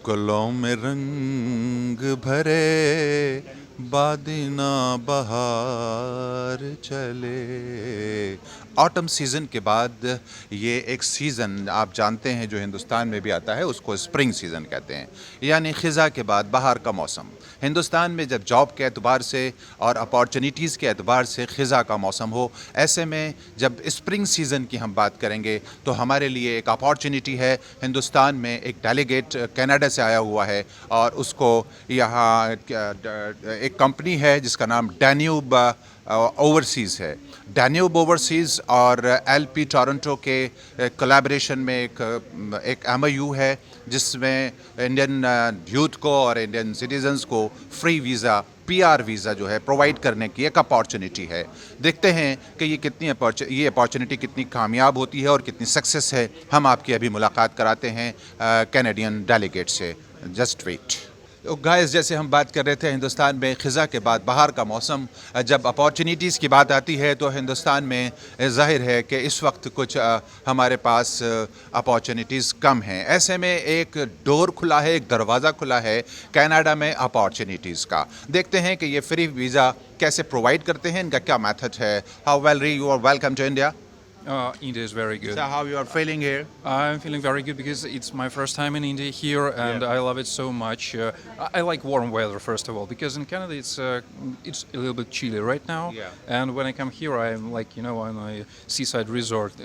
गलों में रंग भरे बादिना बहार चले। ऑटम सीज़न के बाद ये एक सीज़न आप जानते हैं जो हिंदुस्तान में भी आता है, उसको स्प्रिंग सीज़न कहते हैं, यानी ख़िज़ा के बाद बाहर का मौसम। हिंदुस्तान में जब जॉब के एतबार से और अपॉर्चुनिटीज़ के एतबार से ख़िज़ा का मौसम हो, ऐसे में जब स्प्रिंग सीज़न की हम बात करेंगे तो हमारे लिए एक अपॉर्चुनिटी है। हिंदुस्तान में एक डेलीगेट कनाडा से आया हुआ है और उसको यहाँ एक कंपनी है जिसका नाम डैन्यूब ओवरसीज़ है। डैन्यूब ओवरसीज़ और एलपी टोरंटो के कोलैबोरेशन में एक एमओयू है जिसमें इंडियन यूथ को और इंडियन सिटीजन्स को फ्री वीज़ा पीआर वीज़ा जो है प्रोवाइड करने की एक अपॉर्चुनिटी है। देखते हैं कि ये अपॉर्चुनिटी कितनी कामयाब होती है और कितनी सक्सेस है। हम आपकी अभी मुलाकात कराते हैं कैनेडियन डेलीगेट से। Just wait. तो गाइस, जैसे हम बात कर रहे थे हिंदुस्तान में ख़िज़ा के बाद बाहर का मौसम, जब अपॉर्चुनिटीज़ की बात आती है तो हिंदुस्तान में ज़ाहिर है कि इस वक्त कुछ हमारे पास अपॉर्चुनिटीज़ कम हैं। ऐसे में एक डोर खुला है, एक दरवाज़ा खुला है कनाडा में अपॉर्चुनिटीज़ का। देखते हैं कि ये फ्री वीज़ा कैसे प्रोवाइड करते हैं, इनका क्या मेथड है। हाउ वेल री you are welcome to India. India is very good. So how you are feeling here? I'm feeling very good because it's my first time in India here, and I love it so much. I like warm weather first of all because in Canada it's a little bit chilly right now. Yeah. And when I come here, I'm like on a seaside resort.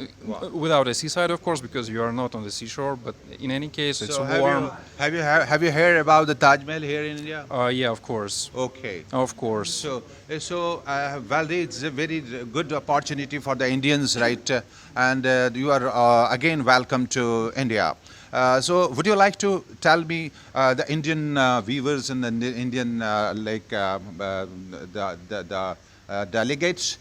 Without a seaside, of course, because you are not on the seashore. But in any case, it's So warm. have you heard about the Taj Mahal here in India? Yeah, of course, Okay. of course. Well, it's a very good opportunity for the Indians, right? And you are again welcome to India. So, would you like to tell me the Indian viewers and the Indian delegates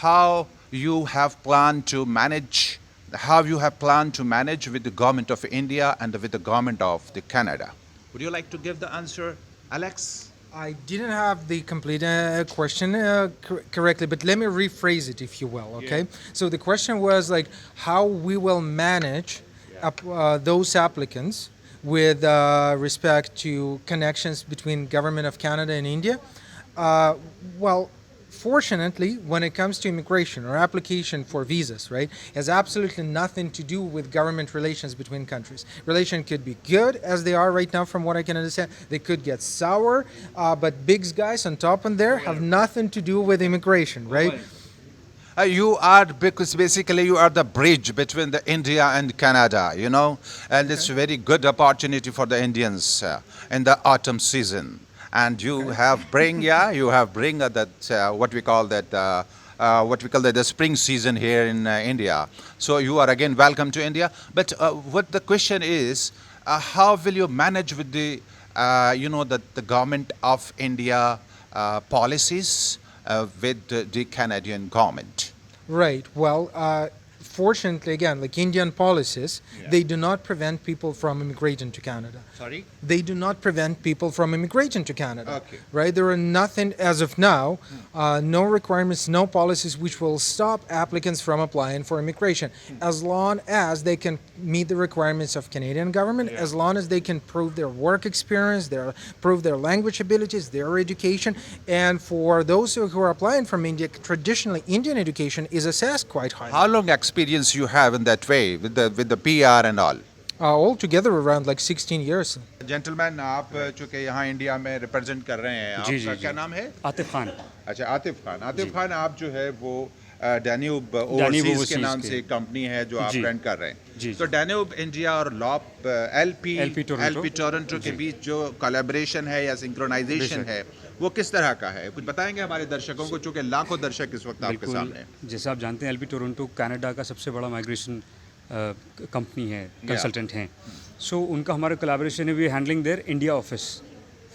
how you have planned to manage? How you have planned to manage with the government of India and with the government of the Canada? Would you like to give the answer, Alex? I didn't have the complete question correctly, but let me rephrase it, if you will. Okay. So the question was like how we will manage those applicants with respect to connections between government of Canada and India. Well, fortunately, when it comes to immigration or application for visas, right, has absolutely nothing to do with government relations between countries. Relation could be good as they are right now, from what I can understand. They could get sour, but big guys on top and there have nothing to do with immigration, right? You are, because basically you are the bridge between the India and Canada, and it's a very good opportunity for the Indians in the autumn season. And you have bring that what we call the spring season here in India. So you are again welcome to India. But what the question is, how will you manage with the government of India policies with the Canadian government? Right. Well, fortunately, again, like Indian policies, they do not prevent people from immigrating to Canada. Sorry? They do not prevent people from immigrating to Canada. Okay. Right? There are nothing, as of now, no requirements, no policies which will stop applicants from applying for immigration, as long as they can meet the requirements of Canadian government, as long as they can prove their work experience, prove their language abilities, their education. And for those who are applying from India, traditionally Indian education is assessed quite high. How long experience you have in that way with the PR and all? Altogether around like 16 years. Gentleman, आप चूँकि यहाँ India में represent कर रहे हैं, आपका क्या नाम है? आतिफ खान। अच्छा, आतिफ खान, आप जो है वो डैन्यूब ओवरसीज के नाम से एक कंपनी है जो आप रन कर रहे हैं। तो डैन्यूब इंडिया और लॉप एलपी टोरंटो के बीच जो कोलैबोरेशन है या सिंक्रोनाइजेशन है, वो किस तरह का है? कुछ बताएंगे हमारे दर्शकों को, चूँकि लाखों दर्शक इस वक्त आपके सामने हैं। जैसे आप जानते हैं, एलपी टोरंटो कनाडा का सबसे बड़ा माइग्रेशन कंपनी है, कंसल्टेंट हैं। सो उनका हमारा कोलैबोरेशन है, we handling their India office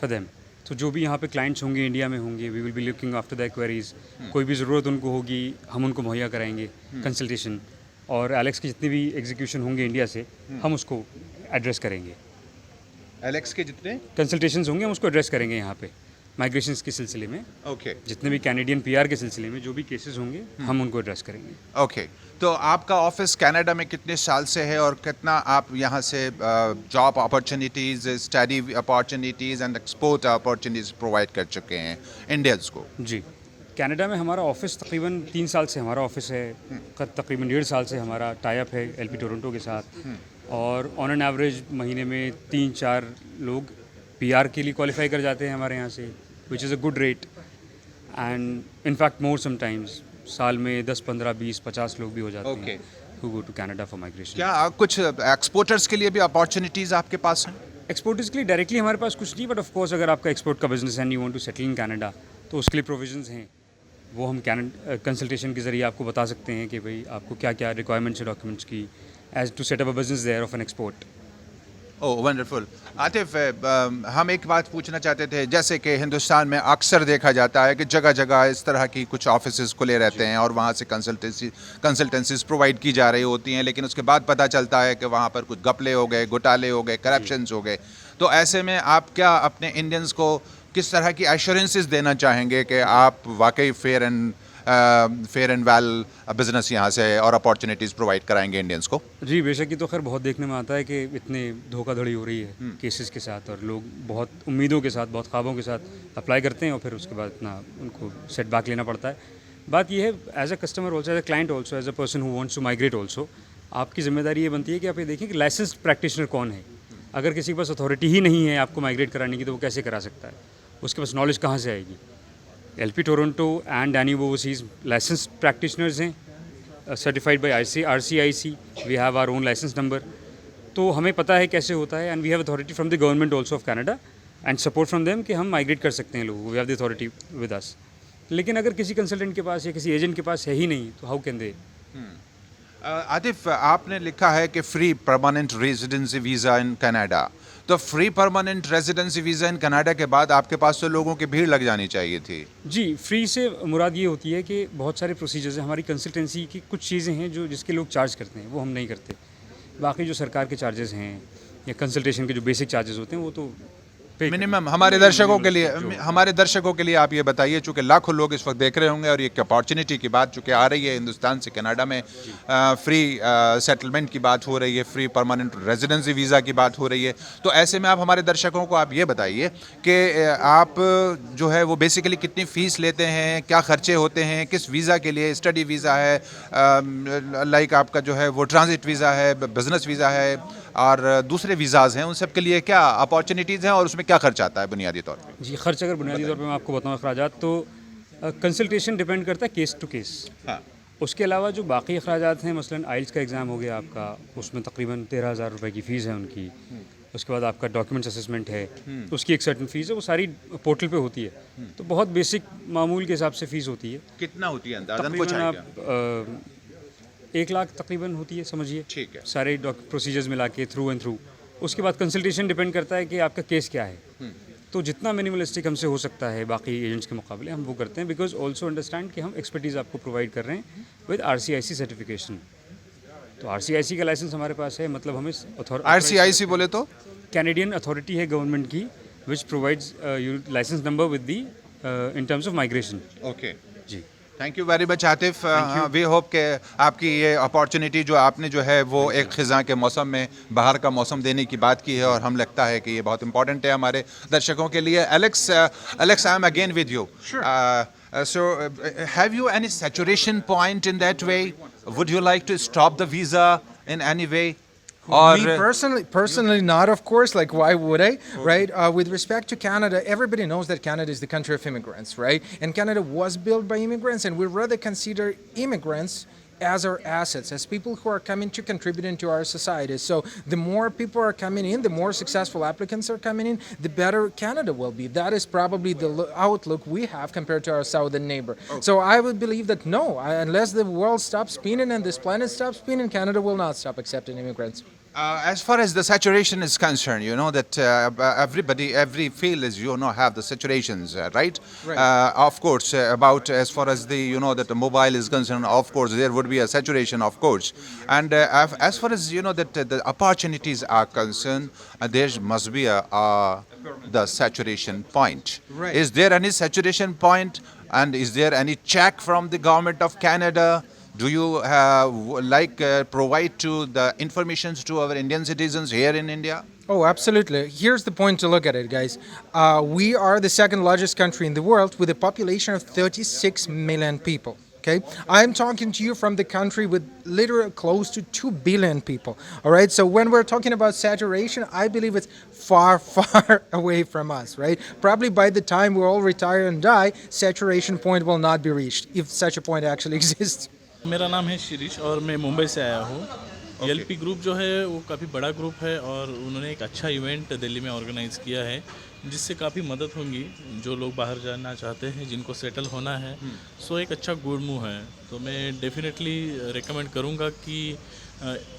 for them. तो जो भी यहाँ पे क्लाइंट्स होंगे इंडिया में होंगे, we will be looking after the queries. कोई भी ज़रूरत उनको होगी हम उनको मुहैया कराएंगे कंसल्टेशन, और एलेक्स के जितने भी एग्जीक्यूशन होंगे इंडिया से हम उसको एड्रेस करेंगे। एलेक्स के जितने कंसल्टेशंस होंगे हम उसको एड्रेस करेंगे यहाँ पे। माइग्रेशन के सिलसिले में, ओके जितने भी कैनेडियन पीआर के सिलसिले में जो भी केसेस होंगे हम उनको एड्रेस करेंगे। ओके। तो आपका ऑफिस कनाडा में कितने साल से है और कितना आप यहाँ से job opportunities, study opportunities and export opportunities provide कर चुके हैं इंडियंस को? जी, कनाडा में हमारा ऑफिस तकरीबन 3 साल से हमारा ऑफिस है, तकरीबन 1.5 साल से हमारा टाई अप है एलपी टोरंटो के साथ, और ऑन एन एवरेज महीने में 3-4 लोग पीआर के लिए क्वालिफाई कर जाते हैं हमारे यहाँ से, which is a good rate, and in fact more sometimes साल में 10, 15, 20, 50 लोग भी हो जाते Okay. हैं who go to Canada for migration। क्या कुछ एक्सपोर्टर्स के लिए भी अपॉर्चुनिटीज़ आपके पास हैं? एक्सपोर्टर्स के लिए डायरेक्टली हमारे पास कुछ नहीं, बट ऑफ कोर्स अगर आपका एक्सपोर्ट का बिजनेस है and you want to settle in Canada, तो उसके लिए प्रोविजंस हैं, वो हम कंसल्टेशन के ज़रिए आपको बता सकते हैं कि भाई आपको क्या क्या रिक्वायरमेंट्स है डॉक्यूमेंट्स की, as to set up a business there of an export. Oh wonderful. Atif, हम एक बात पूछना चाहते थे, जैसे कि हिंदुस्तान में अक्सर देखा जाता है कि जगह जगह इस तरह की कुछ ऑफिसेज खुले रहते हैं और वहाँ से कंसल्टेंसीज प्रोवाइड की जा रही होती हैं, लेकिन उसके बाद पता चलता है कि वहाँ पर कुछ घपले हो गए, घोटाले हो गए, करप्शंस हो गए। तो ऐसे में आप क्या अपने इंडियंस को किस तरह की एश्योरेंसेस देना चाहेंगे कि आप वाकई फेयर एंड वेल बिजनेस यहाँ से और अपॉर्चुनिटीज़ प्रोवाइड कराएंगे इंडियंस को? जी बेशक, ये तो खैर बहुत देखने में आता है कि इतने धोखाधड़ी हो रही है केसेस के साथ, और लोग बहुत उम्मीदों के साथ, बहुत ख्वाबों के साथ अप्लाई करते हैं और फिर उसके बाद इतना उनको सेटबैक लेना पड़ता है। बात ये है, as a customer also, as a client also, as a person who wants to migrate also, आपकी जिम्मेदारी ये बनती है कि आप ये देखें कि लाइसेंस्ड प्रैक्टिशनर कौन है। अगर किसी के पास अथॉरिटी ही नहीं है आपको माइग्रेट कराने की, तो वो कैसे करा सकता है? उसके पास नॉलेज कहाँ से आएगी? LP Toronto and Danube overseas licensed practitioners हैं, certified by RCIC, we have our own licence number, तो हमें पता है कैसे होता है, and we have authority from the government also of Canada and support from them कि हम माइग्रेट कर सकते हैं लोगों को, we have the authority with us. लेकिन अगर किसी कंसल्टेंट के पास या किसी एजेंट के पास है ही नहीं, तो हाउ कैन दे? आतिफ, आपने लिखा है कि free permanent residency visa in Canada, तो free permanent residency visa in Canada के बाद आपके पास तो लोगों की भीड़ लग जानी चाहिए थी। जी, फ्री से मुराद ये होती है कि बहुत सारे प्रोसीजर्स हैं, हमारी कंसल्टेंसी की कुछ चीज़ें हैं जो जिसके लोग चार्ज करते हैं, वो हम नहीं करते। बाकी जो सरकार के चार्जेस हैं या कंसल्टेशन के जो बेसिक चार्जेस होते हैं, वो तो मिनिमम हमारे दर्शकों के लिए आप ये बताइए, चूँकि लाखों लोग इस वक्त देख रहे होंगे और ये अपॉर्चुनिटी की बात चूँकि आ रही है, हिंदुस्तान से कनाडा में फ्री सेटलमेंट की बात हो रही है, फ्री परमानेंट रेजिडेंसी वीज़ा की बात हो रही है, तो ऐसे में आप हमारे दर्शकों को आप ये बताइए कि आप जो है वो बेसिकली कितनी फ़ीस लेते हैं, क्या खर्चे होते हैं, किस वीज़ा के लिए? स्टडी वीज़ा है, लाइक आपका जो है वो ट्रांजिट वीज़ा है, बिज़नेस वीज़ा है, और दूसरे वीज़ाज़ हैं, उन सब के लिए क्या अपॉर्चुनिटीज़ हैं और उसमें क्या खर्च आता है बुनियादी तौर पे? जी, खर्च अगर बुनियादी तौर पे मैं आपको बताऊँ अखराजात, तो कंसल्टेशन डिपेंड करता है केस टू केस। हाँ। उसके अलावा जो बाकी अखराजात हैं, मसलन आइल्स का एग्ज़ाम हो गया आपका, उसमें तकरीबन 13,000 रुपये की फ़ीस है उनकी। उसके बाद आपका डॉक्यूमेंट्स असेसमेंट है, उसकी एक सर्टन फ़ीस है, वो सारी पोर्टल पे होती है, तो बहुत बेसिक मामूल के हिसाब से फ़ीस होती है। कितना होती है अंदाज़न कुछ तकरीबन आइडिया? आप 1 लाख तकरीबन होती है, समझिए। ठीक है। सारे प्रोसीजर्स मिला के थ्रू एंड थ्रू। उसके बाद कंसल्टेशन डिपेंड करता है कि आपका केस क्या है, तो जितना मिनिमलिस्टिक हमसे हो सकता है बाकी एजेंट्स के मुकाबले हम वो करते हैं, बिकॉज ऑल्सो अंडरस्टैंड कि हम एक्सपर्टीज़ आपको प्रोवाइड कर रहे हैं विद RCIC सर्टिफिकेशन। तो RCIC का लाइसेंस हमारे पास है, मतलब हमें RCIC बोले तो कैनेडियन अथॉरिटी है गवर्नमेंट की, which provides licence number with the in terms of migration. Okay ji, thank you very much Atif. We hope कि आपकी ये अपॉर्चुनिटी जो आपने जो है वो एक ख़िज़ां के मौसम में बाहर का मौसम देने की बात की है, और हम लगता है कि ये बहुत इंपॉर्टेंट है हमारे दर्शकों के लिए। Alex, I am again with you. So have you any saturation point in that way? Would you like to stop the visa in any way? Or Me personally, not of course. Like, why would I? Right? With respect to Canada, everybody knows that Canada is the country of immigrants, right? And Canada was built by immigrants, and we rather consider immigrants as our assets, as people who are coming to contribute into our society. So the more people are coming in, the more successful applicants are coming in, the better Canada will be. That is probably the outlook we have compared to our southern neighbor. So I would believe that no, unless the world stops spinning and this planet stops spinning, Canada will not stop accepting immigrants. As far as the saturation is concerned, you know that every field is, have the saturations, right? Right. Of course, about as far as that the mobile is concerned, of course, there would be a saturation, of course. And as far as, that the opportunities are concerned, there must be the saturation point. Right. Is there any saturation point, and is there any check from the government of Canada? Do you provide to the informations to our Indian citizens here in India? Oh, absolutely. Here's the point to look at it, guys. We are the second largest country in the world with a population of 36 million people. Okay, I'm talking to you from the country with literally close to 2 billion people. All right, so when we're talking about saturation, I believe it's far, far away from us, right? Probably by the time we all retire and die, saturation point will not be reached, if such a point actually exists. मेरा नाम है शिरीष और मैं मुंबई से आया हूँ। LP group जो है वो काफ़ी बड़ा ग्रुप है और उन्होंने एक अच्छा इवेंट दिल्ली में ऑर्गेनाइज़ किया है जिससे काफ़ी मदद होगी जो लोग बाहर जाना चाहते हैं, जिनको सेटल होना है। सो एक अच्छा गुड मूव है, तो मैं डेफिनेटली रेकमेंड करूँगा कि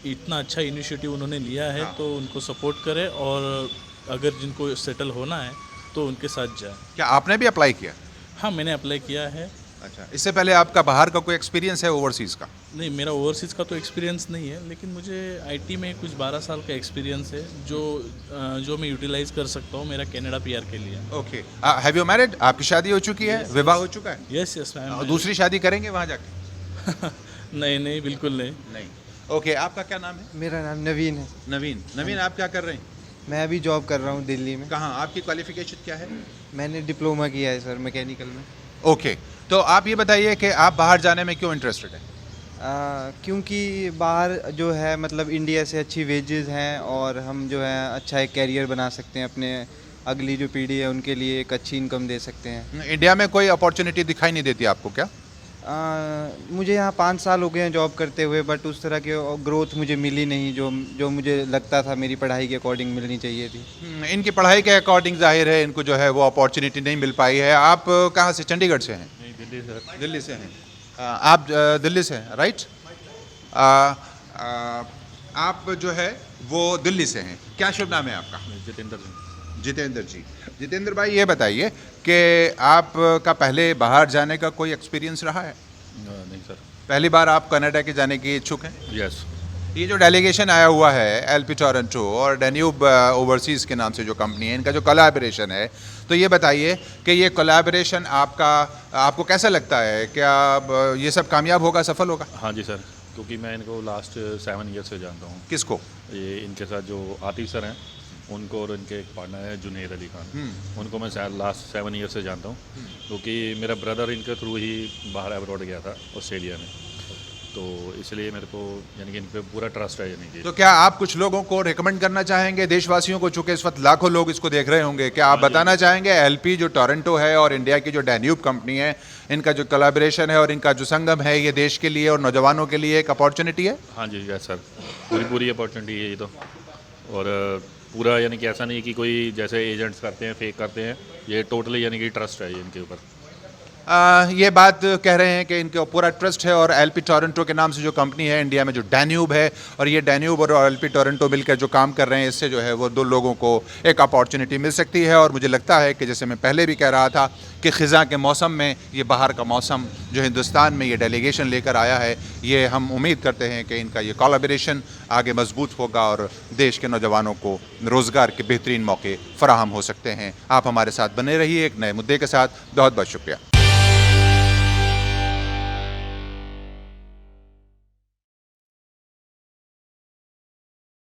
इतना अच्छा इनिशिएटिव उन्होंने लिया है तो उनको सपोर्ट करें और अगर जिनको सेटल होना है तो उनके साथ जाए। क्या आपने भी अप्लाई किया? हाँ, मैंने अप्लाई किया है। अच्छा, इससे पहले आपका बाहर का कोई एक्सपीरियंस है ओवरसीज़ का? नहीं, मेरा ओवरसीज़ का तो एक्सपीरियंस नहीं है, लेकिन मुझे आईटी में कुछ 12 साल का एक्सपीरियंस है जो मैं यूटिलाइज कर सकता हूँ मेरा कनाडा पीआर के लिए। Okay, have you married? आपकी शादी हो चुकी है? विवाह हो चुका है? Yes yes ma'am. दूसरी शादी करेंगे वहाँ जाके? नहीं नहीं, बिल्कुल नहीं। नहीं। ओके, आपका क्या नाम है? मेरा नाम नवीन है। नवीन, आप क्या कर रहे हैं? मैं अभी जॉब कर रहा हूँ दिल्ली में। कहाँ? आपकी क्वालिफिकेशन क्या है? मैंने डिप्लोमा किया है सर, मैकेनिकल में। ओके, तो आप ये बताइए कि आप बाहर जाने में क्यों इंटरेस्टेड हैं? क्योंकि बाहर जो है मतलब इंडिया से अच्छी वेजेस हैं और हम जो है अच्छा एक कैरियर बना सकते हैं, अपने अगली जो पीढ़ी है उनके लिए एक अच्छी इनकम दे सकते हैं। इंडिया में कोई अपॉर्चुनिटी दिखाई नहीं देती आपको क्या? मुझे यहाँ 5 साल हो गए हैं जॉब करते हुए, बट उस तरह की ग्रोथ मुझे मिली नहीं जो मुझे लगता था मेरी पढ़ाई के अकॉर्डिंग मिलनी चाहिए थी। इनकी पढ़ाई के अकॉर्डिंग जाहिर है इनको जो है वो अपॉर्चुनिटी नहीं मिल पाई है। आप कहाँ से? चंडीगढ़ से हैं? नहीं, दिल्ली सर। दिल्ली से हैं। आप दिल्ली से हैं, राइट? आप जो है वो दिल्ली से हैं। क्या शुभ नाम है आपका? जितेंद्र जी। जितेंद्र जी। जितेंद्र भाई, ये बताइए कि आपका पहले बाहर जाने का कोई एक्सपीरियंस रहा है? नहीं सर। पहली बार आप कनाडा के जाने की इच्छुक हैं? यस। ये जो डेलीगेशन आया हुआ है एलपी टोरंटो और डैन्यूब ओवरसीज़ के नाम से जो कंपनी है, इनका जो कोलैबोरेशन है, तो ये बताइए कि ये कोलैबोरेशन आपको कैसा लगता है? क्या ये सब कामयाब होगा, सफल होगा? हाँ जी सर, क्योंकि मैं इनको लास्ट 7 ईयर से जानता हूँ। किसको? ये इनके साथ जो आतिफ सर हैं उनको, और इनके एक पार्टनर है जुनेद अली खान, उनको मैं शायद लास्ट 7 ईयर से जानता हूँ, क्योंकि मेरा ब्रदर इनके थ्रू ही बाहर अब्रॉड गया था ऑस्ट्रेलिया में, तो इसलिए मेरे को यानी कि इन पर पूरा ट्रस्ट है। यानी कि तो क्या आप कुछ लोगों को रिकमेंड करना चाहेंगे, देशवासियों को, चूँकि इस वक्त लाखों लोग इसको देख रहे होंगे, क्या आप बताना चाहेंगे एलपी जो टोरंटो है और इंडिया की जो डैन्यूब कंपनी है, इनका जो कोलैबोरेशन है और इनका जो संगम है, ये देश के लिए और नौजवानों के लिए एक अपॉर्चुनिटी है? हाँ जी यस सर, पूरी अपॉर्चुनिटी है ये तो। और पूरा यानी कि ऐसा नहीं कि कोई जैसे एजेंट्स करते हैं, फेक करते हैं, ये टोटली यानी कि ट्रस्ट है ये इनके ऊपर। ये बात कह रहे हैं कि इनके पूरा ट्रस्ट है और एलपी टोरंटो के नाम से जो कंपनी है इंडिया में, जो डैन्यूब है, और ये डैन्यूब और एलपी टोरंटो मिलकर जो काम कर रहे हैं, इससे जो है वो 2 लोगों को एक अपॉर्चुनिटी मिल सकती है। और मुझे लगता है कि जैसे मैं पहले भी कह रहा था कि ख़िज़ा के मौसम में ये बाहर का मौसम जो हिंदुस्तान में ये डेलीगेशन लेकर आया है, ये हम उम्मीद करते हैं कि इनका ये कोलैबोरेशन आगे मजबूत होगा और देश के नौजवानों को रोज़गार के बेहतरीन मौके फ़राहम हो सकते हैं। आप हमारे साथ बने रहिए एक नए मुद्दे के साथ। बहुत बहुत शुक्रिया।